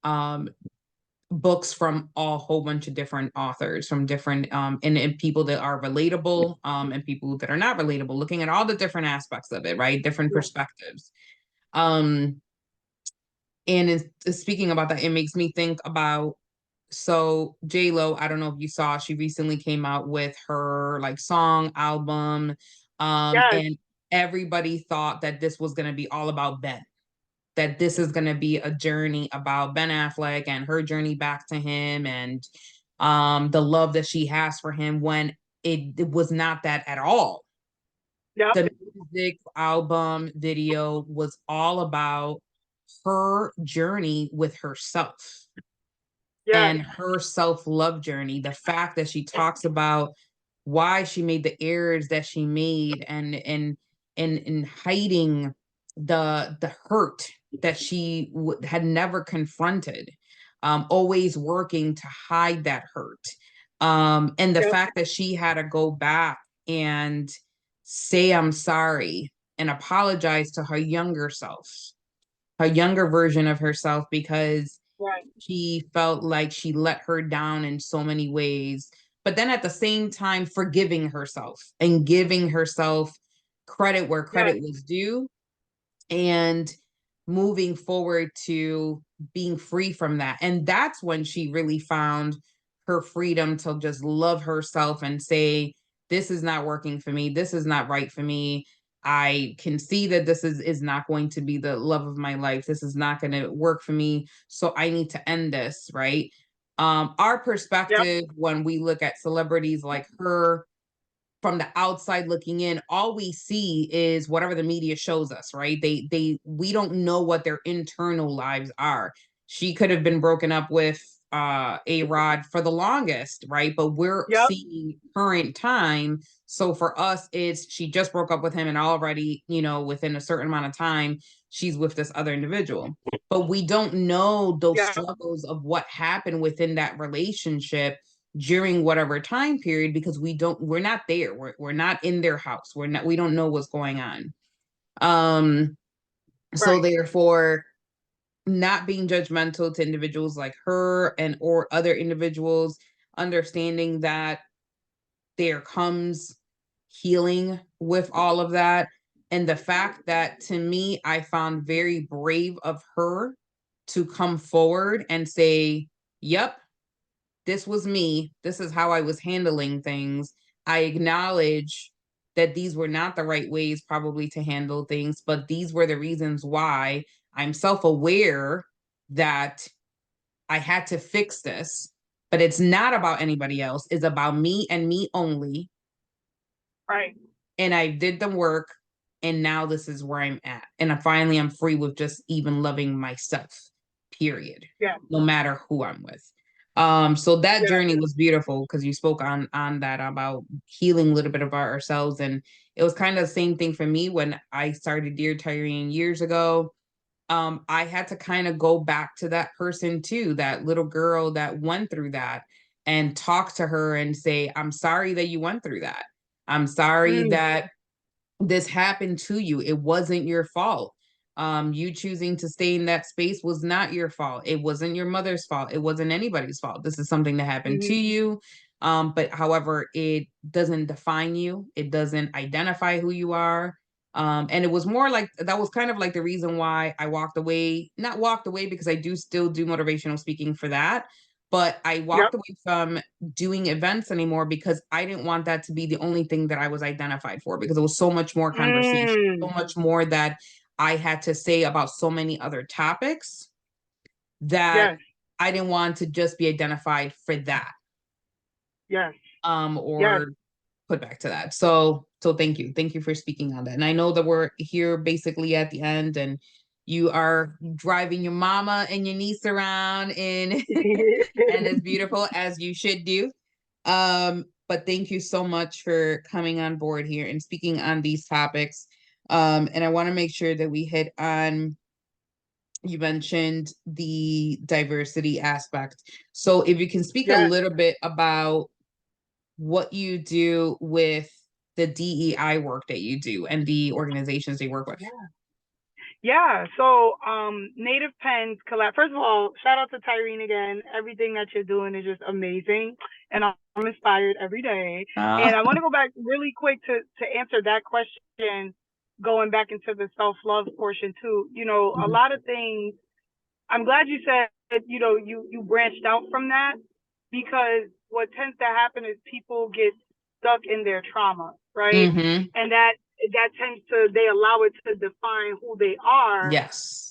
um, books from a whole bunch of different authors, from different and people that are relatable, and people that are not relatable, looking at all the different aspects of it, right? Different Yeah. perspectives. um and speaking about that, it makes me think about, so J Lo, I don't know if you saw, she recently came out with her like song album, Yes. and everybody thought that this was going to be all about Ben, that this is going to be a journey about Ben Affleck and her journey back to him, and the love that she has for him, when it was not that at all. Yep. The music album video was all about her journey with herself Yes. and her self-love journey. The fact that she talks about why she made the errors that she made, and hiding the hurt that she had never confronted, always working to hide that hurt, and the Yep. fact that she had to go back and say I'm sorry and apologize to her younger self, her younger version of herself, because Right. she felt like she let her down in so many ways. But then at the same time, forgiving herself and giving herself credit where Yes. credit was due, and moving forward to being free from that. And that's when she really found her freedom to just love herself and say, this is not working for me. This is not right for me. I can see that this is not going to be the love of my life. This is not going to work for me. So I need to end this, right? Our Yep. perspective when we look at celebrities like her, from the outside looking in, all we see is whatever the media shows us, right? We don't know what their internal lives are. She could have been broken up with A Rod for the longest, right? But we're Yep. seeing current time. So for us, it's she just broke up with him, and already, within a certain amount of time, she's with this other individual. But we don't know those Yeah. struggles of what happened within that relationship during whatever time period, because we're not there, we're not in their house, we don't know what's going on. um so Right. therefore, not being judgmental to individuals like her and or other individuals, understanding that there comes healing with all of that. And the fact that, to me, I found very brave of her to come forward and say, yep, this was me. This is how I was handling things. I acknowledge that these were not the right ways, probably, to handle things, but these were the reasons why. I'm self aware that I had to fix this, but it's not about anybody else. It's about me and me only. Right. And I did the work, and now this is where I'm at. And I'm free with just even loving myself, period, Yeah. no matter who I'm with. So that Yeah. journey was beautiful, because you spoke on that, about healing a little bit about ourselves. And it was kind of the same thing for me when I started Dear Tyrene years ago. I had to kind of go back to that person too, that little girl that went through that, and talk to her and say, I'm sorry that you went through that. I'm sorry Mm. that this happened to you. It wasn't your fault. You choosing to stay in that space was not your fault. It wasn't your mother's fault. It wasn't anybody's fault. This is something that happened to you. But however, it doesn't define you. It doesn't identify who you are. And it was more like that was kind of like the reason why I walked away, not walked away because I do still do motivational speaking for that, but I walked away from doing events anymore because I didn't want that to be the only thing that I was identified for, because it was so much more conversation, so much more that I had to say about so many other topics that I didn't want to just be identified for that. Or put back to that. So thank you. Thank you for speaking on that. And I know that we're here basically at the end, and you are driving your mama and your niece around and it's beautiful, as you should do. But thank you so much for coming on board here and speaking on these topics. And I want to make sure that we hit on, you mentioned the diversity aspect. So if you can speak a little bit about what you do with the DEI work that you do and the organizations you work with. So Native Pens collab. First of all, shout out to Tayrin again. Everything that you're doing is just amazing, and I'm inspired every day. And I want to go back really quick to answer that question, going back into the self-love portion too. You know, a lot of things, I'm glad you said, you know, you branched out from that, because what tends to happen is people get stuck in their trauma, right? And that tends to, they allow it to define who they are.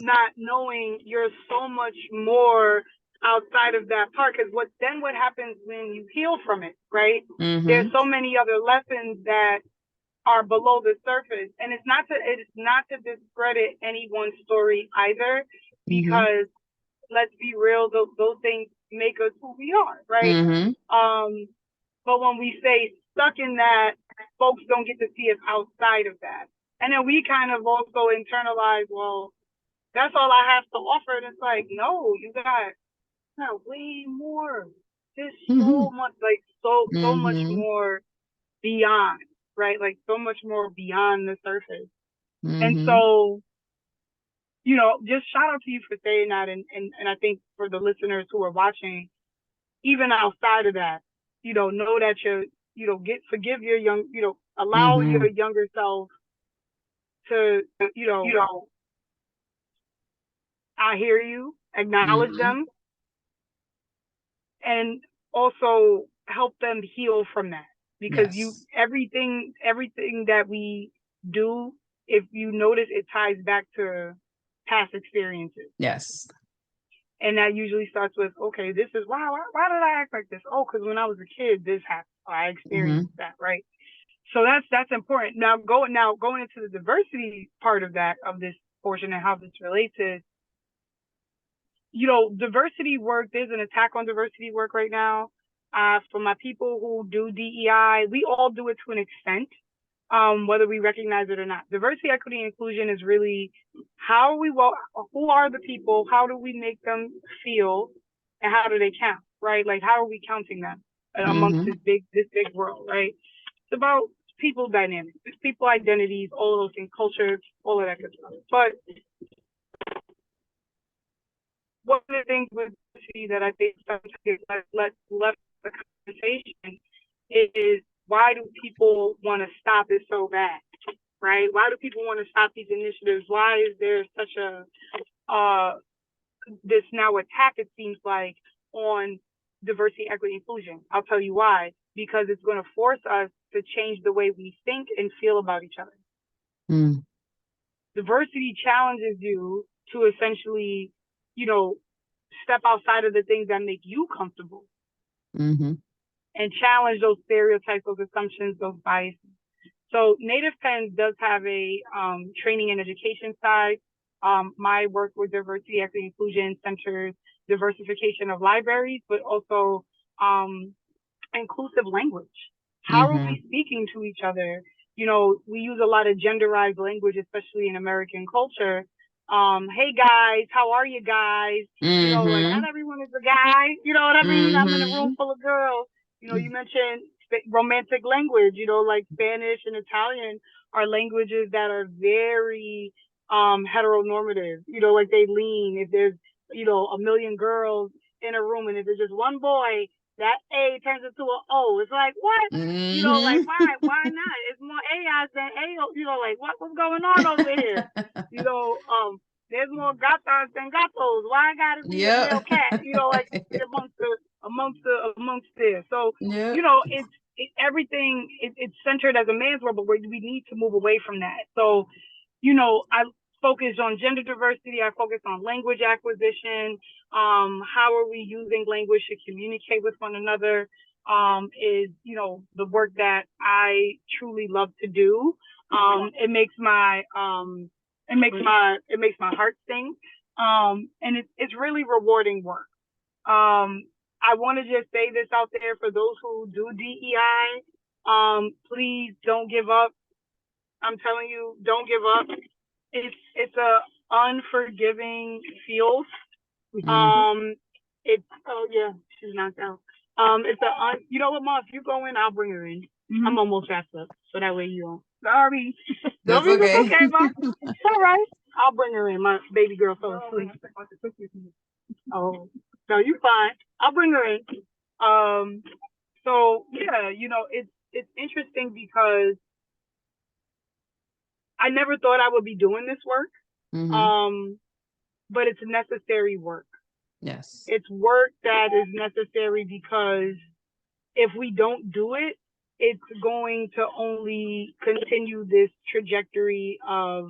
Not knowing you're so much more outside of that part. Because what happens when you heal from it, right? There's so many other lessons that are below the surface. And it's not to discredit anyone's story either, because let's be real, those things make us who we are, right? But when we say stuck in that, folks don't get to see us outside of that. And then we kind of also internalize, well, that's all I have to offer. And it's like, no, you got way more. There's so much, like so much more beyond, right? Like so much more beyond the surface. And so, you know, just shout out to you for saying that. And I think for the listeners who are watching, even outside of that, you know that you're, you know, forgive your young, you know, allow your younger self to, you know, I hear you, acknowledge them, and also help them heal from that. Because everything that we do, if you notice, it ties back to past experiences. And that usually starts with, okay, this is why did I act like this? Oh, because when I was a kid, this happened. I experienced that, right? So that's important. Now going into the diversity part of this portion and how this relates is, you know, diversity work. There's an attack on diversity work right now. For my people who do DEI, we all do it to an extent, whether we recognize it or not. Diversity, equity, and inclusion is really who are the people? How do we make them feel? And how do they count, right? Like, how are we counting them amongst this big world, right? It's about people dynamics, it's people identities, all of those things, culture, all of that good stuff. But one of the things with diversity that I think sometimes gets left the conversation is, why do people want to stop it so bad, right? Why do people want to stop these initiatives? Why is there such a this now attack, it seems like, on diversity, equity, inclusion? I'll tell you why. Because it's going to force us to change the way we think and feel about each other. Diversity challenges you to essentially, you know, step outside of the things that make you comfortable. And challenge those stereotypes, those assumptions, those biases. So Native Pens does have a training and education side. My work with diversity, equity, inclusion centers diversification of libraries, but also inclusive language. How are we speaking to each other? You know, we use a lot of genderized language, especially in American culture. Hey guys, how are you guys? You know, like, not everyone is a guy. You know what I mean? I'm in a room full of girls. You know, you mentioned romantic language, you know, like Spanish and Italian are languages that are very heteronormative. You know, like they lean. If there's, you know, a million girls in a room, and if there's just one boy, that A turns into an O. It's like, what? You know, like, why not? It's more AIs than AO. You know, like, what's going on over here? You know, there's more gatas than gatos. Why I gotta be a male cat? You know, like amongst this. So, you know, everything. It's centered as a man's world, but we need to move away from that. So, you know, I focus on gender diversity. I focus on language acquisition. How are we using language to communicate with one another? Is, you know, the work that I truly love to do. It makes my heart sing. And it's really rewarding work. I want to just say this out there for those who do DEI. Please don't give up. I'm telling you, don't give up. It's a unforgiving field. It's she's knocked out. You know what, Mom? If you go in, I'll bring her in. I'm almost wrapped up, so that way you don't. Sorry. That's okay. Okay, Mom. It's all right. I'll bring her in. My baby girl fell asleep. Oh, no, you fine. I'll bring her in. So yeah, you know, it's interesting because I never thought I would be doing this work. But it's necessary work. Yes. It's work that is necessary because if we don't do it, it's going to only continue this trajectory of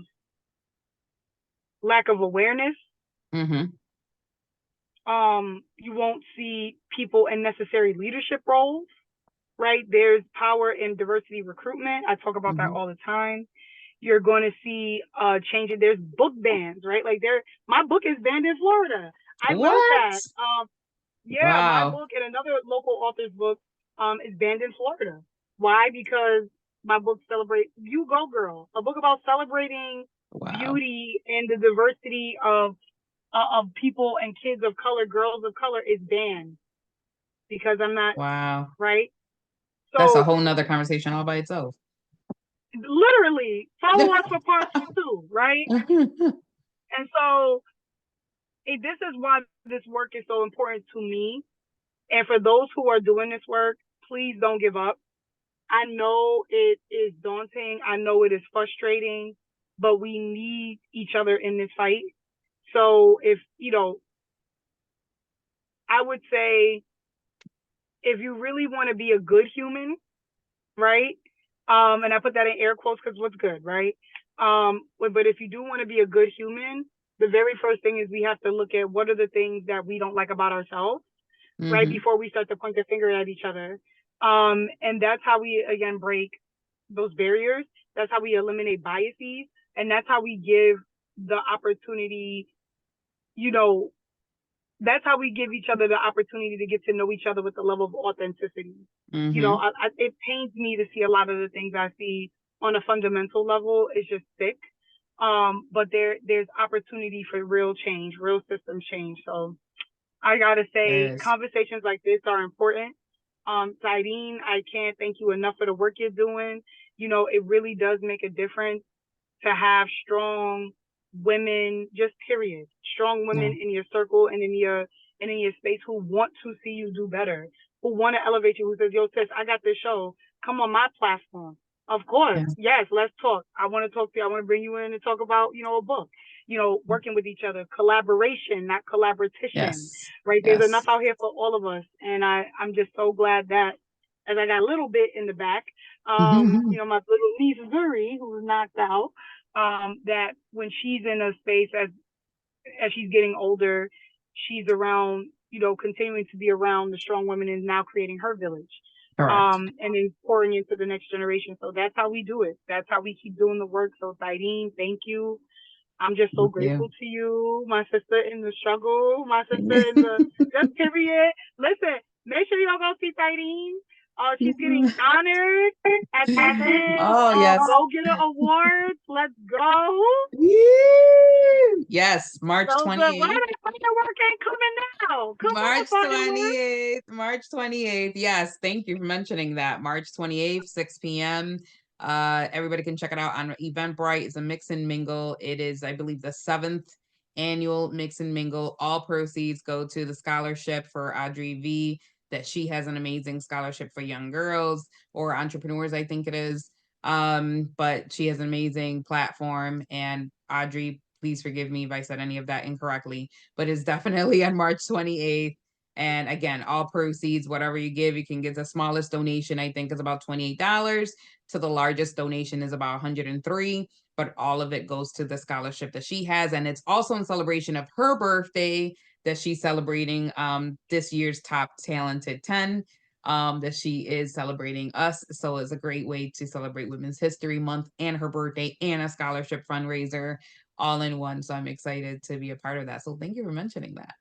lack of awareness. You won't see people in necessary leadership roles, right? There's power in diversity recruitment. I talk about that all the time. You're going to see changes. There's book bans, right? Like my book is banned in Florida. I wrote that. My book and another local author's book is banned in Florida. Why? Because my book celebrates You Go Girl, a book about celebrating beauty and the diversity of people and kids of color, girls of color, is banned because I'm not right. So that's a whole nother conversation all by itself. Literally, follow us for part 2, right? And so this is why this work is so important to me. And for those who are doing this work, please don't give up. I know it is daunting. I know it is frustrating, but we need each other in this fight. So if, you know, I would say if you really want to be a good human, right? And I put that in air quotes because what's good, right? But if you do want to be a good human, the very first thing is we have to look at what are the things that we don't like about ourselves, right? Before we start to point the finger at each other. And that's how we, again, break those barriers. That's how we eliminate biases. And that's how we give the opportunity, you know, that's how we give each other the opportunity to get to know each other with the level of authenticity. You know, it pains me to see a lot of the things I see on a fundamental level. It's just sick. But there's opportunity for real change, real system change. So I gotta say, conversations like this are important. Tayrin, I can't thank you enough for the work you're doing. You know, it really does make a difference to have strong women, just period, strong women in your circle and in your space who want to see you do better, who want to elevate you, who says, yo, sis, I got this show. Come on my platform. Of course. Yes, let's talk. I want to talk to you. I want to bring you in and talk about, you know, a book, you know, working with each other, collaboration, not collaboration, right? There's enough out here for all of us. And I'm just so glad that as I got a little bit in the back, you know, my little niece, Zuri, who's knocked out, that when she's in a space as she's getting older, she's around, you know, continuing to be around the strong women and now creating her village. And then pouring into the next generation. So that's how we do it. That's how we keep doing the work. So Tayrin, thank you. I'm just so grateful to you, my sister in the struggle, my sister in the just period. Listen, make sure y'all go see Tayrin. She's getting honored at Essence. Go get her awards. Let's go. Yes, March 28th. Why the work ain't coming now? March 28th. March 28th. Yes, thank you for mentioning that. March 28th, 6 p.m. Everybody can check it out on Eventbrite. It's a mix and mingle. It is, I believe, the 7th annual mix and mingle. All proceeds go to the scholarship for Audrey V, that she has an amazing scholarship for young girls or entrepreneurs, I think it is. But she has an amazing platform. And Audrey, please forgive me if I said any of that incorrectly, but it's definitely on March 28th. And again, all proceeds, whatever you give, you can get the smallest donation, I think is about $28, to the largest donation is about 103, but all of it goes to the scholarship that she has. And it's also in celebration of her birthday that she's celebrating this year's Top Talented 10, that she is celebrating us. So it's a great way to celebrate Women's History Month and her birthday and a scholarship fundraiser all in one. So I'm excited to be a part of that. So thank you for mentioning that.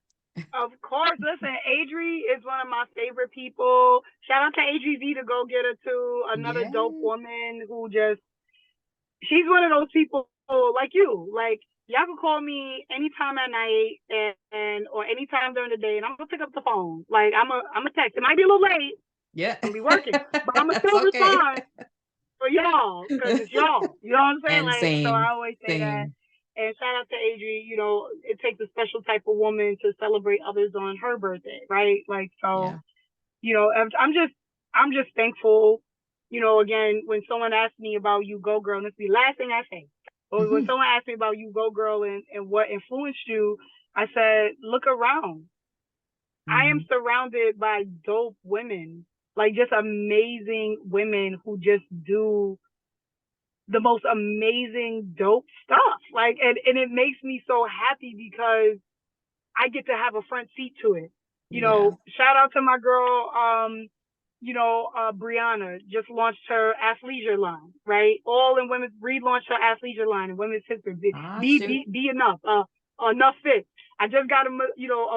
Of course. Listen, Adri is one of my favorite people. Shout out to Adri V, to go get her too. Another dope woman who just, she's one of those people like you. Like, y'all can call me anytime at night and or anytime during the day, and I'm gonna pick up the phone. Like, I'm a text. It might be a little late. Yeah. I'll be working, but I'm gonna still respond for y'all, because it's y'all. You know what I'm saying? And like, same, so I always say that. And shout out to Adri. You know, it takes a special type of woman to celebrate others on her birthday, right? Like, so, you know, I'm just thankful. You know, again, when someone asks me about You Go Girl, and it's the last thing I say, but when someone asks me about You Go Girl and what influenced you, I said, look around. I am surrounded by dope women, like just amazing women who just do the most amazing dope stuff. Like, and it makes me so happy because I get to have a front seat to it. You know, shout out to my girl, Brianna just launched her athleisure line, right? All in women's, relaunched her athleisure line in women's history. Be enough, enough fit. I just got a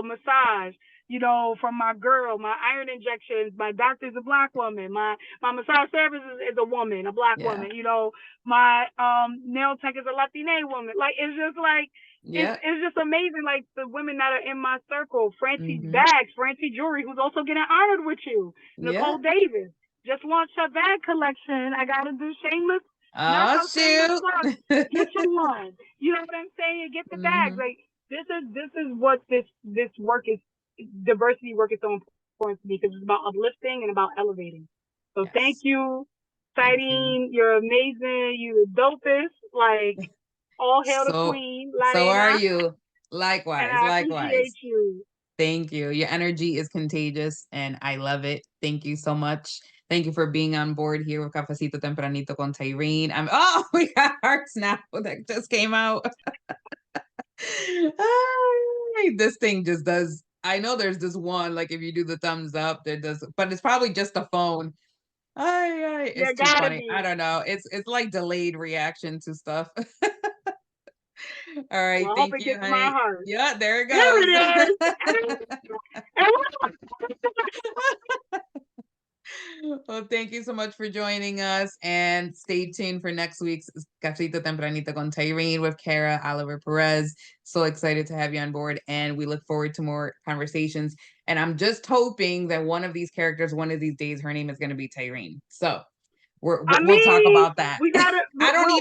massage, from my girl, my iron injections. My doctor's a Black woman. My massage therapist is a woman, a Black woman. My nail tech is a Latina woman. Like, it's just like, it's just amazing. Like, the women that are in my circle, Francie Bags, Francie Jewelry, who's also getting honored with you. Nicole Davis just launched her bag collection. I gotta do shameless. Oh, shoot. Get you one. You know what I'm saying? Get the bags. Like, this is what this work is. Diversity work is so important to me, because it's about uplifting and about elevating. So thank you, Tayrin. You're amazing. You're the dopest. Like, all hail the queen. So are you. Likewise. And I appreciate you. Thank you. Your energy is contagious and I love it. Thank you so much. Thank you for being on board here with Cafecito Tempranito con Tayrin. We got hearts now that just came out. This thing just does. I know there's this one, like if you do the thumbs up, there does, but it's probably just a phone. It's too funny. I don't know. It's like delayed reaction to stuff. All right, well, thank you, honey. Yeah, there it goes. There it is. Well, thank you so much for joining us, and stay tuned for next week's Cafecito Tempranito con Tayrin with Kara Oliver-Perez. So excited to have you on board, and we look forward to more conversations. And I'm just hoping that one of these characters, one of these days, her name is going to be Tayrin. So we'll talk about that. We gotta. I don't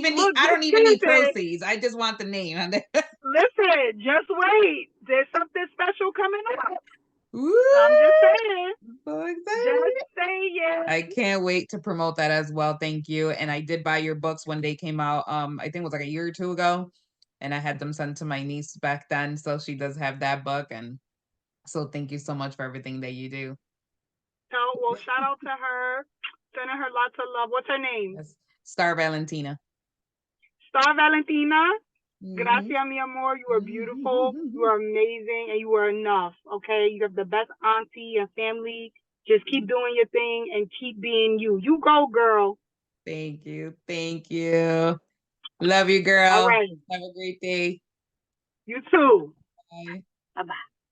even need proceeds. I just want the name. Listen, just wait. There's something special coming up. Woo! I'm just saying. So excited. Just saying. I can't wait to promote that as well. Thank you. And I did buy your books when they came out. I think it was like a year or two ago. And I had them sent to my niece back then. So she does have that book. And so thank you so much for everything that you do. Well, shout out to her. Sending her lots of love. What's her name? Star Valentina. Star Valentina. Gracias, mi amor. You are beautiful. You are amazing. And you are enough. Okay? You have the best auntie and family. Just keep doing your thing and keep being you. You go, girl. Thank you. Thank you. Love you, girl. All right. Have a great day. You too. Bye. Bye-bye.